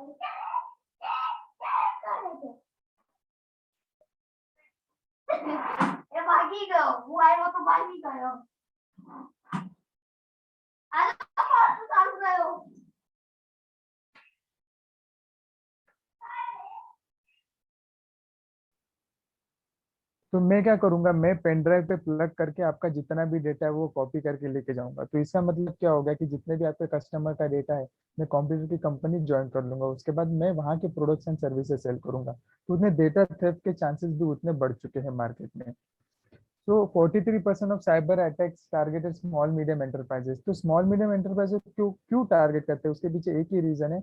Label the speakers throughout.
Speaker 1: ये भागी गयो, वो आए वो तो भागी गयो। अरे तो चालू गयो।
Speaker 2: तो मैं क्या करूंगा, मैं पेन ड्राइव पे प्लग करके आपका जितना भी डेटा है वो कॉपी करके लेके जाऊंगा। तो इसका मतलब क्या होगा कि जितने भी आपके कस्टमर का डेटा है मैं कंप्यूटर की कंपनी ज्वाइन कर लूंगा, उसके बाद मैं वहाँ के प्रोडक्ट्स एंड सर्विसेज सेल करूंगा। तो उतने डेटा थेफ्ट के चांसेस भी उतने बढ़ चुके हैं मार्केट में। तो 43% of cyber attacks targeted small medium enterprises. तो स्मॉल मीडियम एंटरप्राइजेस क्यों क्यों टारगेट करते हैं, उसके पीछे एक ही रीजन है।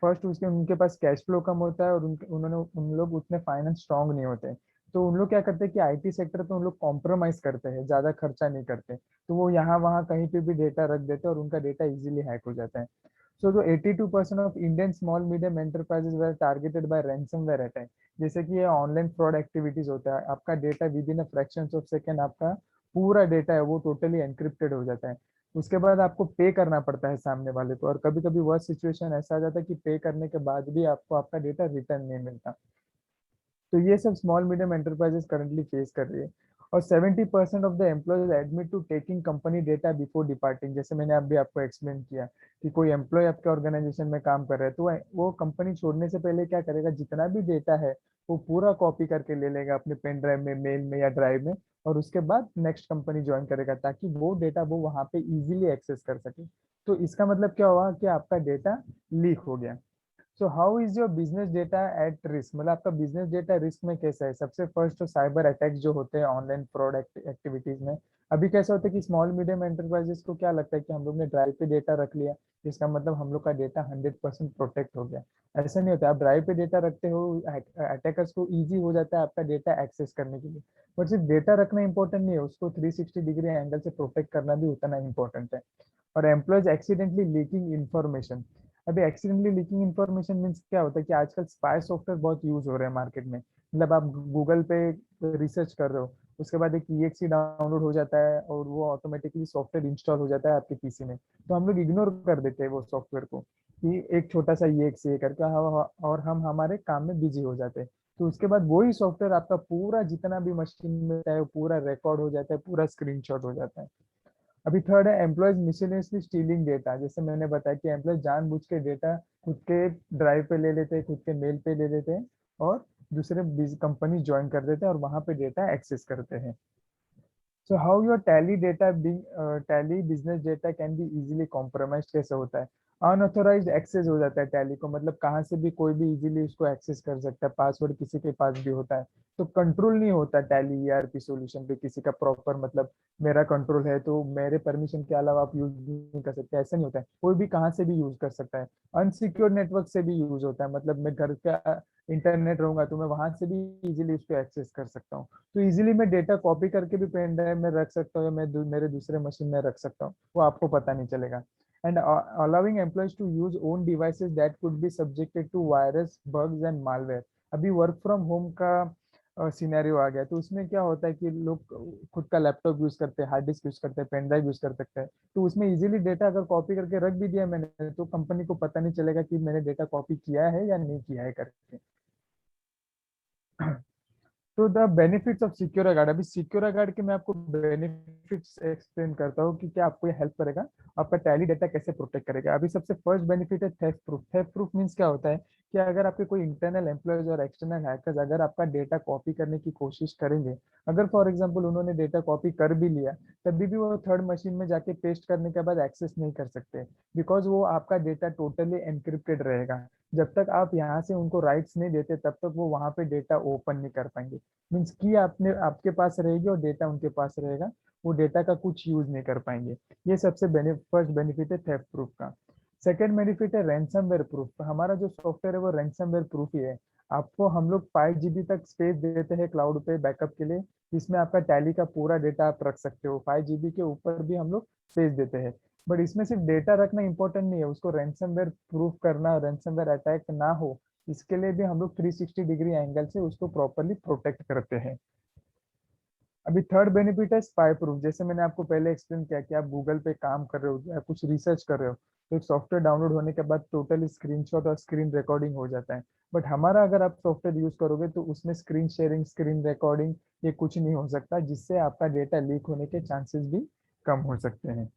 Speaker 2: फर्स्ट, उसके उनके पास कैश फ्लो कम होता है और उन लोग उतने फाइनेंस स्ट्रांग नहीं होते हैं। तो उन लोग क्या करते हैं कि आईटी सेक्टर पे उन लोग कॉम्प्रोमाइज करते हैं, ज्यादा खर्चा नहीं करते। तो वो यहाँ वहाँ कहीं पे भी डेटा रख देते हैं और उनका डेटा इजीली हैक हो जाता है। सो जो 82% of Indian small medium enterprises were targeted by ransomware attack. जैसे कि ये ऑनलाइन फ्रॉड एक्टिविटीज होता है, आपका data within a fractions of second आपका पूरा डेटा है वो टोटली एनक्रिप्टेड हो जाता है। उसके बाद आपको पे करना पड़ता है सामने वाले को, और कभी कभी वह सिचुएशन ऐसा आ जाता है कि पे करने के बाद भी आपको आपका डेटा रिटर्न नहीं मिलता। तो ये सब small medium enterprises currently face कर रही है। और 70% of the employees admit to taking company data before departing. जैसे मैंने अभी आपको एक्सप्लेन किया कि कोई एम्प्लॉय आपके ऑर्गेनाइजेशन में काम कर रहा है, तो वो कंपनी छोड़ने से पहले क्या करेगा, जितना भी डेटा है वो पूरा कॉपी करके ले लेगा अपने पेन ड्राइव में, मेल में या ड्राइव में, और उसके बाद नेक्स्ट कंपनी ज्वाइन करेगा ताकि वो डेटा वो वहां पे इजीली एक्सेस कर सके। तो इसका मतलब क्या हुआ कि आपका डेटा लीक हो गया। So how is your business data at risk, मतलब आपका बिजनेस डेटा रिस्क में कैसा है। सबसे फर्स्ट तो साइबर अटैक्स जो होते हैं ऑनलाइन फ्रॉड एक्टिविटीज में। अभी कैसा होता है कि स्मॉल मीडियम एंटरप्राइजेस को क्या लगता है कि हम लोग ने ड्राइव पे डेटा रख लिया, इसका मतलब हम लोग का डेटा 100% प्रोटेक्ट हो गया। ऐसा नहीं होता, आप ड्राइव पे डेटा रखते हो, अटैकर्स को ईजी हो जाता है आपका डेटा एक्सेस करने के लिए। बट सिर्फ डेटा रखना इंपॉर्टेंट नहीं है, उसको 360 डिग्री एंगल से प्रोटेक्ट करना भी उतना इंपॉर्टेंट है। और एम्प्लॉयज एक्सीडेंटली लीकिंग इन्फॉर्मेशन। अभी एक्सीडेंटली लीकिंग इन्फॉर्मेशन मीन्स क्या होता है कि आजकल स्पाई सॉफ्टवेयर बहुत यूज हो रहे हैं मार्केट में। मतलब आप गूगल पे रिसर्च कर रहे हो, उसके बाद एक ईएक्सी डाउनलोड हो जाता है और वो ऑटोमेटिकली सॉफ्टवेयर इंस्टॉल हो जाता है आपके पीसी में। तो हम लोग इग्नोर कर देते हैं वो सॉफ्टवेयर को कि एक छोटा सा ईएक्सी करके और हम हमारे काम में बिजी हो जाते हैं। तो उसके बाद वही सॉफ्टवेयर आपका पूरा जितना भी मशीन में होता है वो पूरा रिकॉर्ड हो जाता है, पूरा स्क्रीनशॉट हो जाता है। अभी थर्ड है एम्प्लॉयज मिसलेनियसली स्टीलिंग डेटा। जैसे मैंने बताया कि एम्प्लॉयज जानबूझ के डेटा खुद के ड्राइव पे ले लेते हैं, खुद के मेल पे ले लेते हैं, और दूसरे कंपनी ज्वाइन कर देते हैं और वहां पे डेटा एक्सेस करते हैं। So how your tally data tally business data can be easily compromise कैसे होता है। अनऑथोराइज्ड एक्सेस हो जाता है टैली को, मतलब कहाँ से भी कोई भी इजीली उसको एक्सेस कर सकता है, पासवर्ड किसी के पास भी होता है। तो कंट्रोल नहीं होता टैली ईआरपी सॉल्यूशन पे किसी का प्रॉपर, मतलब मेरा कंट्रोल है तो मेरे परमिशन के अलावा आप यूज नहीं कर सकते, ऐसा नहीं होता है, कोई भी कहाँ से भी यूज कर सकता है। अनसिक्योर नेटवर्क से भी यूज होता है, मतलब मैं घर का इंटरनेट रहूंगा तो मैं वहां से भी इजीली उसको एक्सेस कर सकता हूँ। तो इजीली मैं डेटा कॉपी करके भी पेन ड्राइव में रख सकता हूँ या मेरे दूसरे मशीन में रख सकता हूँ, वो आपको पता नहीं चलेगा। And allowing employees to use own devices that could be subjected to virus bugs and malware. अभी वर्क फ्रॉम होम का सिनेरियो आ गया, तो उसमें क्या होता है कि लोग खुद का लैपटॉप यूज करते हैं, हार्ड डिस्क यूज करते हैं, पेन ड्राइव यूज कर सकते हैं। तो उसमें इजीली डेटा अगर कॉपी करके रख भी दिया मैंने तो कंपनी को पता नहीं चलेगा कि मैंने डेटा कॉपी किया है या नहीं किया है करके। तो the benefits of secure guard. अभी सिक्योर गार्ड के मैं आपको बेनिफिट्स एक्सप्लेन करता हूँ कि क्या आपको ये हेल्प करेगा, आपका टैली डेटा कैसे प्रोटेक्ट करेगा। अभी सबसे फर्स्ट बेनिफिट है theft proof. Theft proof means क्या होता है कि अगर आपके कोई इंटरनल एम्प्लॉयज और एक्सटर्नल हैकर्स अगर आपका डेटा कॉपी करने की कोशिश करेंगे, अगर फॉर एग्जाम्पल उन्होंने डेटा कॉपी कर भी लिया, तभी भी वो थर्ड मशीन में जाके पेस्ट करने के बाद एक्सेस नहीं कर सकते, बिकॉज वो आपका डेटा टोटली एनक्रिप्टेड रहेगा। जब तक आप यहाँ से उनको राइट्स नहीं देते तब तक वो वहां पे डेटा ओपन नहीं कर पाएंगे। मीन्स की आपने आपके पास रहेगी और डेटा उनके पास रहेगा, वो डेटा का कुछ यूज नहीं कर पाएंगे। ये सबसे फर्स्ट बेनिफिट है थेफ्ट प्रूफ का। सेकेंड बेनिफिट है रैंसमवेयर प्रूफ। हमारा जो सॉफ्टवेयर है वो रैंसमवेयर प्रूफ ही है। आपको हम लोग 5 GB तक स्पेस देते हैं क्लाउड पे बैकअप के लिए, जिसमें आपका टैली का पूरा डेटा आप रख सकते हो। 5 GB के ऊपर भी हम लोग स्पेस देते हैं। बट इसमें सिर्फ डेटा रखना इंपॉर्टेंट नहीं है, उसको रैंसमवेयर प्रूफ करना, रैंसमवेयर अटैक ना हो इसके लिए भी हम लोग 360 डिग्री एंगल से उसको प्रॉपरली प्रोटेक्ट करते हैं। अभी थर्ड बेनिफिट है स्पाई प्रूफ। जैसे मैंने आपको पहले एक्सप्लेन किया कि आप गूगल पे काम कर रहे हो या कुछ रिसर्च कर रहे हो, तो एक सॉफ्टवेयर डाउनलोड होने के बाद टोटल स्क्रीनशॉट और स्क्रीन रिकॉर्डिंग हो जाता है। बट हमारा अगर आप सॉफ्टवेयर यूज करोगे तो उसमें स्क्रीन शेयरिंग, स्क्रीन रिकॉर्डिंग ये कुछ नहीं हो सकता, जिससे आपका डेटा लीक होने के चांसेस भी कम हो सकते हैं।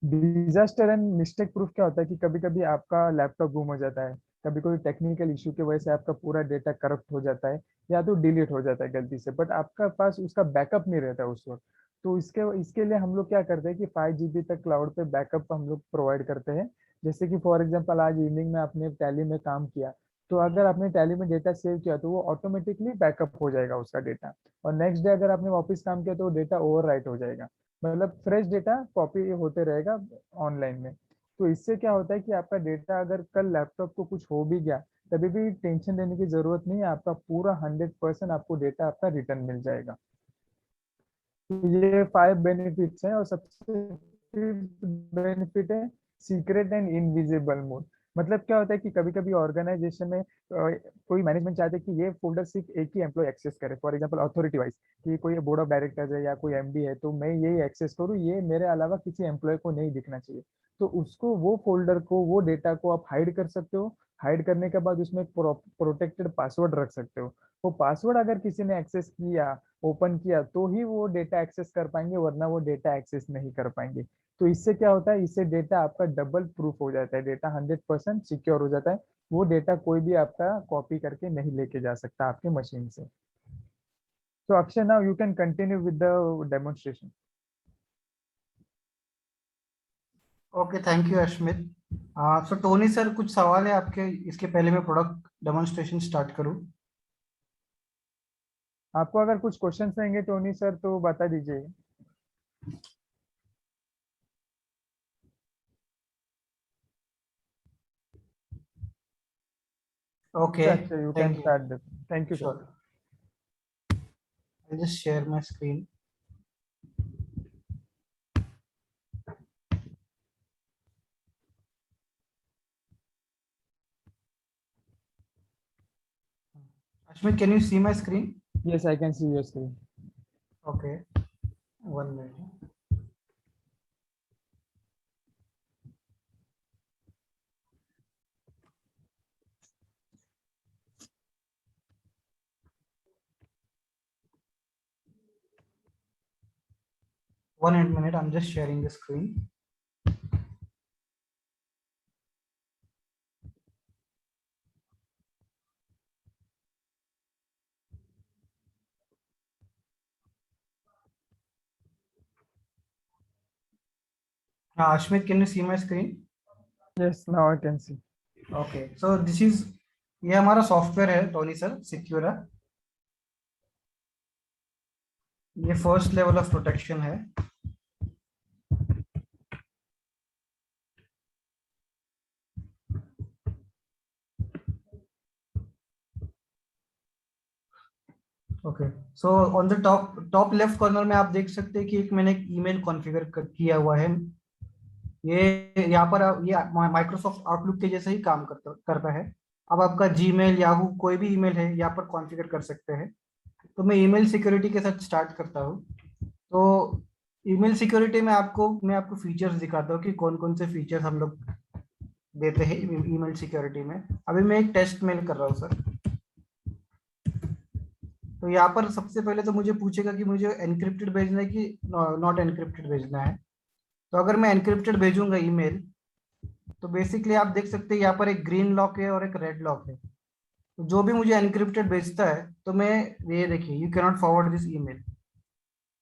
Speaker 2: डिजास्टर एंड मिस्टेक प्रूफ क्या होता है कि कभी कभी आपका लैपटॉप गुम हो जाता है, कभी कोई टेक्निकल इशू की वजह से आपका पूरा डेटा करप्ट हो जाता है या तो डिलीट हो जाता है गलती से, बट आपका पास उसका बैकअप नहीं रहता उस वक्त। तो इसके इसके लिए हम लोग क्या करते हैं कि 5 GB तक क्लाउड पे बैकअप हम लोग प्रोवाइड करते हैं। जैसे कि फॉर एग्जांपल आज इवनिंग में आपने टैली में काम किया, तो अगर आपने टैली में डेटा सेव किया तो वो ऑटोमेटिकली बैकअप हो जाएगा उसका डेटा, और नेक्स्ट डे अगर आपने वापस काम किया तो वो डेटा ओवरराइट हो जाएगा, मतलब फ्रेश डेटा कॉपी होते रहेगा ऑनलाइन में। तो इससे क्या होता है कि आपका डेटा अगर कल लैपटॉप को कुछ हो भी गया, तभी भी टेंशन लेने की जरूरत नहीं है, आपका पूरा 100% आपको डेटा आपका रिटर्न मिल जाएगा। तो ये 5 बेनिफिट्स हैं, और सबसे बेनिफिट है सीक्रेट एंड इनविजिबल मोड। मतलब क्या होता है कि कभी कभी ऑर्गेनाइजेशन में कोई मैनेजमेंट चाहते हैं कि ये फोल्डर सिर्फ एक ही एम्प्लॉय एक्सेस करे, फॉर एग्जांपल अथॉरिटी वाइज, कि कोई बोर्ड ऑफ डायरेक्टर्स है या कोई एमडी है तो मैं यही एक्सेस करूँ, ये मेरे अलावा किसी एम्प्लॉय को नहीं दिखना चाहिए। तो उसको वो फोल्डर को, वो डेटा को आप हाइड कर सकते हो। हाइड करने के बाद उसमें प्रोटेक्टेड पासवर्ड रख सकते हो। वो पासवर्ड अगर किसी ने एक्सेस किया, ओपन किया, तो ही वो डेटा एक्सेस कर पाएंगे, वरना वो डेटा एक्सेस नहीं कर पाएंगे। तो इससे क्या होता है, इससे डेटा आपका डबल प्रूफ हो जाता है, डेटा 100% सिक्योर हो जाता है। वो डेटा कोई भी आपका कॉपी करके नहीं लेके जा सकता आपके मशीन से। तो Akshay, now you can continue with the demonstration.
Speaker 3: Okay, thank you Ashmit. So Tony sir, कुछ सवाल है आपके, इसके पहले मैं प्रोडक्ट डेमोन्स्ट्रेशन स्टार्ट करूं?
Speaker 2: आपको अगर कुछ क्वेश्चन रहेंगे टोनी सर तो बता दीजिए।
Speaker 3: ओके,
Speaker 2: अच्छा, you can
Speaker 3: thank you.
Speaker 2: Start. Thank you sir.
Speaker 3: Sure, I just share my screen. Ashmit, can you see my screen?
Speaker 2: Yes, I can see your screen.
Speaker 3: Okay, 1 minute. One minute, I'm just sharing the screen. Ashmit, can you see my screen?
Speaker 2: Yes, now I can see.
Speaker 3: Okay, so this is, ये हमारा software है Tony sir, सिक्योरा। ये first level of protection है। Okay, so on the top top left corner में आप देख सकते हैं कि एक मैंने एक ईमेल कॉन्फ़िगर किया हुआ है। ये यहाँ पर ये माइक्रोसॉफ्ट आउटलुक के जैसे ही काम करता है। अब आपका जीमेल, याहू, कोई भी ईमेल है यहाँ पर कॉन्फ़िगर कर सकते हैं। तो मैं ईमेल सिक्योरिटी के साथ स्टार्ट करता हूँ। तो ईमेल सिक्योरिटी में मैं आपको फीचर्स दिखाता हूँ कि कौन कौन से फीचर्स हम लोग देते हैं ईमेल सिक्योरिटी में। अभी मैं एक टेस्ट मेल कर रहा हूँ सर। तो यहाँ पर सबसे पहले तो मुझे पूछेगा कि मुझे एनक्रिप्टेड भेजना है कि नॉट एनक्रिप्टेड भेजना है। तो अगर मैं एनक्रिप्टेड भेजूंगा ईमेल, तो बेसिकली आप देख सकते हैं यहाँ पर एक ग्रीन लॉक है और एक रेड लॉक है। तो जो भी मुझे एनक्रिप्टेड भेजता है तो मैं, ये देखिए, you can not forward this email.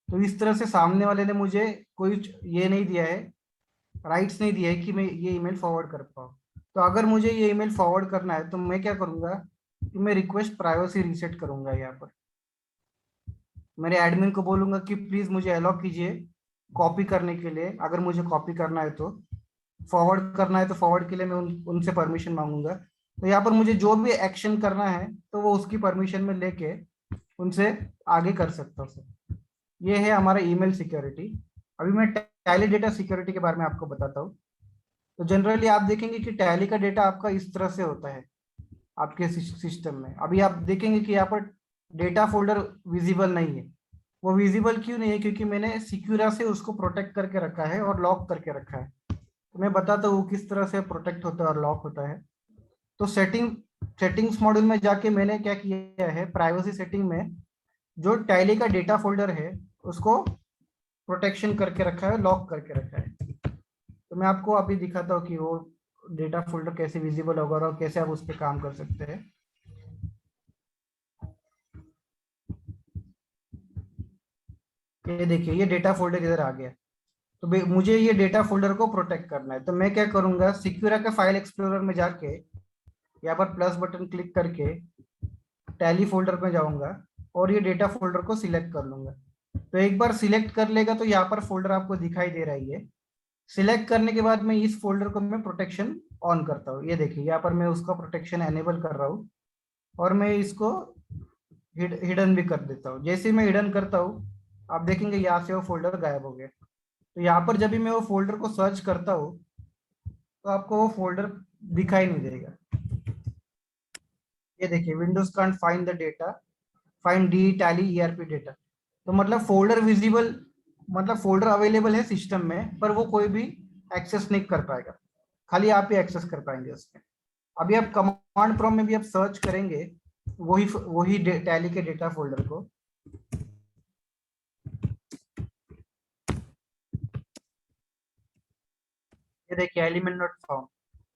Speaker 3: तो इस तरह से सामने वाले ने मुझे कोई ये नहीं दिया है, राइट्स नहीं दिया है कि मैं ये ईमेल फॉरवर्ड कर पाऊँ। तो अगर मुझे ये ईमेल फॉरवर्ड करना है तो मैं क्या करूँगा कि मैं रिक्वेस्ट प्राइवेसी रीसेट करूँगा। यहाँ पर मेरे एडमिन को बोलूँगा कि प्लीज़ मुझे अलाउ कीजिए कॉपी करने के लिए। अगर मुझे कॉपी करना है तो, फॉरवर्ड करना है तो फॉरवर्ड के लिए मैं उनसे परमिशन मांगूंगा। तो यहाँ पर मुझे जो भी एक्शन करना है तो वो उसकी परमिशन में लेके उनसे आगे कर सकता हूँ सर। ये है हमारा ईमेल सिक्योरिटी। अभी मैं टैली डेटा सिक्योरिटी के बारे में आपको बताता हूँ। तो जनरली आप देखेंगे कि टैली का डेटा आपका इस तरह से होता है आपके सिस्टम में। अभी आप देखेंगे कि यहाँ पर डेटा फोल्डर विजिबल नहीं है। वो विजिबल क्यों नहीं है? क्योंकि मैंने सिक्योरा से उसको प्रोटेक्ट करके रखा है और लॉक करके रखा है। तो मैं बताता हूँ किस तरह से प्रोटेक्ट होता है और लॉक होता है। तो सेटिंग्स मॉड्यूल में जाके मैंने क्या किया है, प्राइवेसी सेटिंग में जो टैली का डेटा फोल्डर है उसको प्रोटेक्शन करके रखा है, लॉक करके रखा है। तो मैं आपको अभी दिखाता हूँ कि वो डेटा फोल्डर कैसे विजिबल होगा और कैसे आप उस पर काम कर सकते हैं। ये देखिए, ये डेटा फोल्डर इधर आ गया। तो मुझे ये डेटा फोल्डर को प्रोटेक्ट करना है, तो मैं क्या करूंगा, सिक्योरा के फाइल एक्सप्लोरर में जाके यहाँ पर प्लस बटन क्लिक करके टैली फोल्डर में जाऊंगा और ये डेटा फोल्डर को सिलेक्ट कर लूंगा। तो एक बार सिलेक्ट कर लेगा तो यहाँ पर फोल्डर आपको दिखाई दे रही है। सिलेक्ट करने के बाद मैं इस फोल्डर को मैं प्रोटेक्शन ऑन करता हूँ। ये देखिए, यहाँ पर मैं उसका प्रोटेक्शन एनेबल कर रहा हूँ और मैं इसको हिडन भी कर देता हूँ। जैसे ही मैं हिडन करता हूँ आप देखेंगे यहाँ से वो फोल्डर गायब हो गया। तो यहाँ पर जब भी मैं वो फोल्डर को सर्च करता हूँ तो आपको वो फोल्डर दिखाई नहीं देगा। ये देखिए, Windows can't find the data, find D tally ERP data. तो मतलब फोल्डर विजिबल, मतलब फोल्डर अवेलेबल है सिस्टम में पर वो कोई भी एक्सेस नहीं कर पाएगा, खाली आप ही एक्सेस कर पाएंगे उसमें। अभी आप कमांड प्रॉम्प्ट में भी आप सर्च करेंगे वही वही टैली के डेटा फोल्डर को। ये देखिए, एलिमेंट नॉट फाउंड।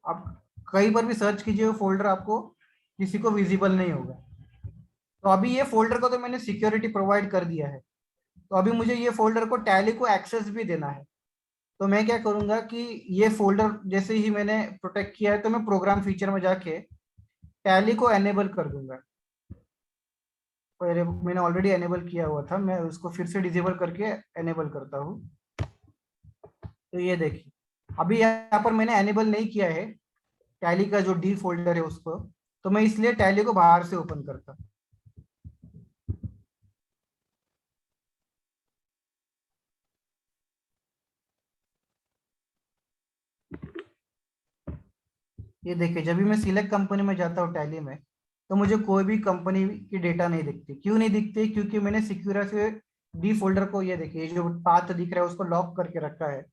Speaker 3: आप कई बार भी सर्च कीजिए, वो फोल्डर आपको किसी को विजिबल नहीं होगा। तो अभी ये फोल्डर को तो मैंने सिक्योरिटी प्रोवाइड कर दिया है, तो अभी मुझे ये फोल्डर को टैली को एक्सेस भी देना है। तो मैं क्या करूंगा कि ये फोल्डर जैसे ही मैंने प्रोटेक्ट किया है तो मैं प्रोग्राम फीचर में जाके टैली को एनेबल कर दूंगा। पहले मैंने ऑलरेडी एनेबल किया हुआ था, मैं उसको फिर से डिसेबल करके एनेबल करता हूँ। तो ये देखिए, अभी यहाँ पर मैंने एनेबल नहीं किया है टैली का जो डी फोल्डर है उसको, तो मैं इसलिए टैली को बाहर से ओपन करता हूँ। ये देखिए, जब भी मैं सिलेक्ट कंपनी में जाता हूँ टैली में तो मुझे कोई भी कंपनी की डेटा नहीं दिखती। क्यों नहीं दिखती? क्योंकि मैंने सिक्योरा से डी फोल्डर को, ये देखिए, जो पाथ दिख रहा है उसको लॉक करके रखा है।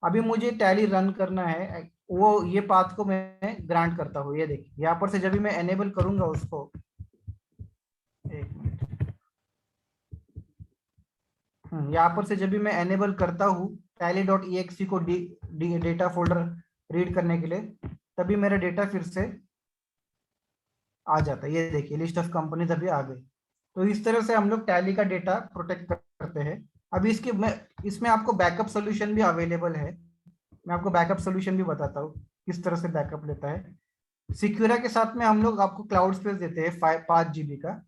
Speaker 3: अभी मुझे टैली रन करना है, वो ये पाथ को मैं ग्रांट करता हूँ। ये देखिए, यहाँ पर से जब भी मैं एनेबल करूंगा उसको, एक मिनट, यहाँ पर से जब भी मैं एनेबल करता हूँ टैली डॉट ई को डेटा फोल्डर रीड करने के लिए, तभी मेरा डेटा फिर से आ जाता है। ये देखिए, लिस्ट ऑफ कंपनीज अभी आ गई। तो इस तरह से हम लोग टैली का डेटा प्रोटेक्ट करते हैं। अभी इसमें आपको बैकअप सोल्यूशन भी अवेलेबल है। मैं आपको बैकअप सोल्यूशन भी बताता हूँ किस तरह से बैकअप लेता है। सिक्योरा के साथ में हम लोग आपको क्लाउड स्पेस देते हैं 5 GB का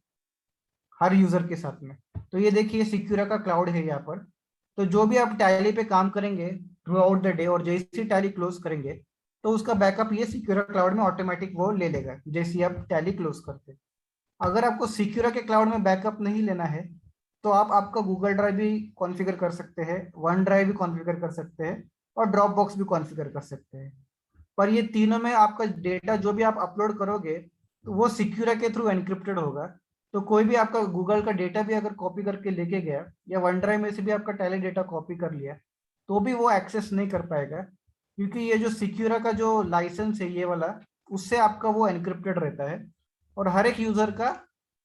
Speaker 3: हर यूजर के साथ में। तो ये देखिए, सिक्योरा का क्लाउड है यहाँ पर। तो जो भी आप टैली पे काम करेंगे थ्रू आउट द डे और जैसे ही टैली क्लोज करेंगे तो उसका बैकअप ये सिक्योरा क्लाउड में ऑटोमेटिक वो ले लेगा जैसे ही आप टैली क्लोज करते हैं। अगर आपको सिक्योरा के क्लाउड में बैकअप नहीं लेना है तो आप आपका गूगल ड्राइव भी कॉन्फ़िगर कर सकते हैं, वन ड्राइव भी कॉन्फ़िगर कर सकते हैं और ड्रॉप बॉक्स भी कॉन्फ़िगर कर सकते हैं। पर ये तीनों में आपका डेटा जो भी आप अपलोड करोगे तो वो सिक्योरा के थ्रू एनक्रिप्टेड होगा। तो कोई भी आपका गूगल का डेटा भी अगर कॉपी करके लेके गया या वन ड्राइव में से भी आपका टैली डेटा कॉपी कर लिया तो भी वो एक्सेस नहीं कर पाएगा, क्योंकि ये जो सिक्योरा का जो लाइसेंस है ये वाला, उससे आपका वो एनक्रिप्टेड रहता है। और हर एक यूजर का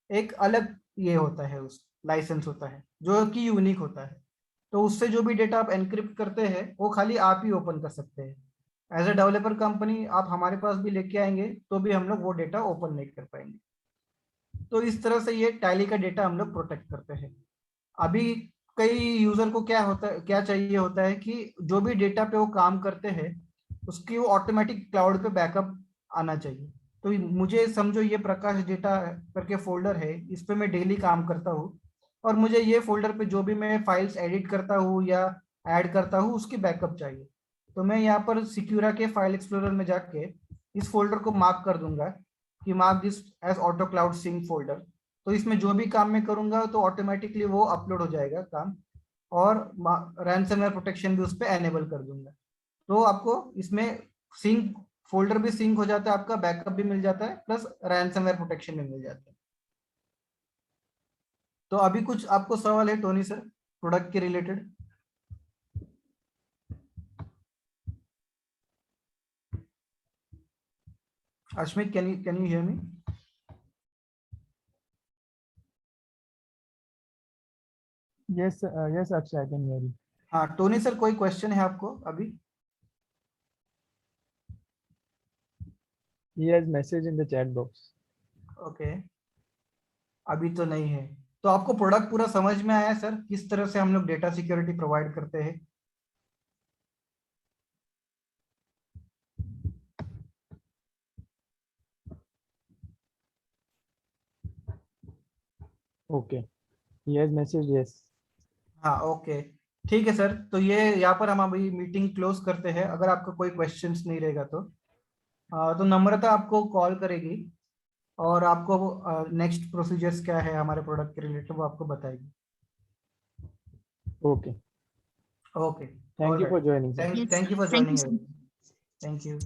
Speaker 3: एक अलग ये होता है, उस लाइसेंस होता है जो कि यूनिक होता है। तो उससे जो भी डेटा आप एनक्रिप्ट करते हैं वो खाली आप ही ओपन कर सकते हैं। एज अ डेवलपर कंपनी आप हमारे पास भी लेके आएंगे तो भी हम लोग वो डेटा ओपन नहीं कर पाएंगे। तो इस तरह से ये टैली का डेटा हम लोग प्रोटेक्ट करते हैं। अभी कई यूजर को क्या होता है, क्या चाहिए होता है कि जो भी डेटा पे वो काम करते हैं उसकी वो ऑटोमेटिक क्लाउड पे बैकअप आना चाहिए। तो मुझे समझो ये प्रकाश डेटा करके फोल्डर है, इस पे मैं डेली काम करता हूँ और मुझे ये फोल्डर पे जो भी मैं फाइल्स एडिट करता हूँ या ऐड करता हूँ उसकी बैकअप चाहिए। तो मैं यहाँ पर सिक्योरा के फाइल एक्सप्लोरर में जाके इस फोल्डर को मार्क कर दूंगा कि mark this as auto cloud sync folder. तो इसमें जो भी काम मैं करूंगा तो ऑटोमेटिकली वो अपलोड हो जाएगा काम, और रैंसमवेयर प्रोटेक्शन भी उस पर एनेबल कर दूंगा। तो आपको इसमें सिंक फोल्डर भी सिंक हो जाता है, आपका बैकअप भी मिल जाता है, प्लस रैंसमवेयर प्रोटेक्शन भी मिल जाता है। तो अभी कुछ आपको सवाल है टोनी सर प्रोडक्ट के related? Ashmit, can you hear me?
Speaker 2: Yes, yes, Akshay, I can hear you.
Speaker 3: हाँ, टोनी सर, कोई क्वेश्चन है आपको अभी?
Speaker 2: He has message in the chat box.
Speaker 3: Okay, अभी तो नहीं है। तो आपको प्रोडक्ट पूरा समझ में आया सर, किस तरह से हम लोग डेटा सिक्योरिटी प्रोवाइड करते हैं?
Speaker 2: Okay. He has message, yes.
Speaker 3: हाँ, ओके, ठीक है सर। तो ये यहाँ पर हम अभी मीटिंग क्लोज करते हैं। अगर आपका कोई क्वेश्चंस नहीं रहेगा तो नम्रता आपको कॉल करेगी और आपको नेक्स्ट प्रोसीजर्स क्या है हमारे प्रोडक्ट के रिलेटेड वो आपको बताएगी।
Speaker 2: Okay.
Speaker 3: Okay,
Speaker 2: Thank you for joining, sir.
Speaker 3: Thank you for
Speaker 4: Thank you,
Speaker 3: joining.
Speaker 4: sir.
Speaker 3: Thank you.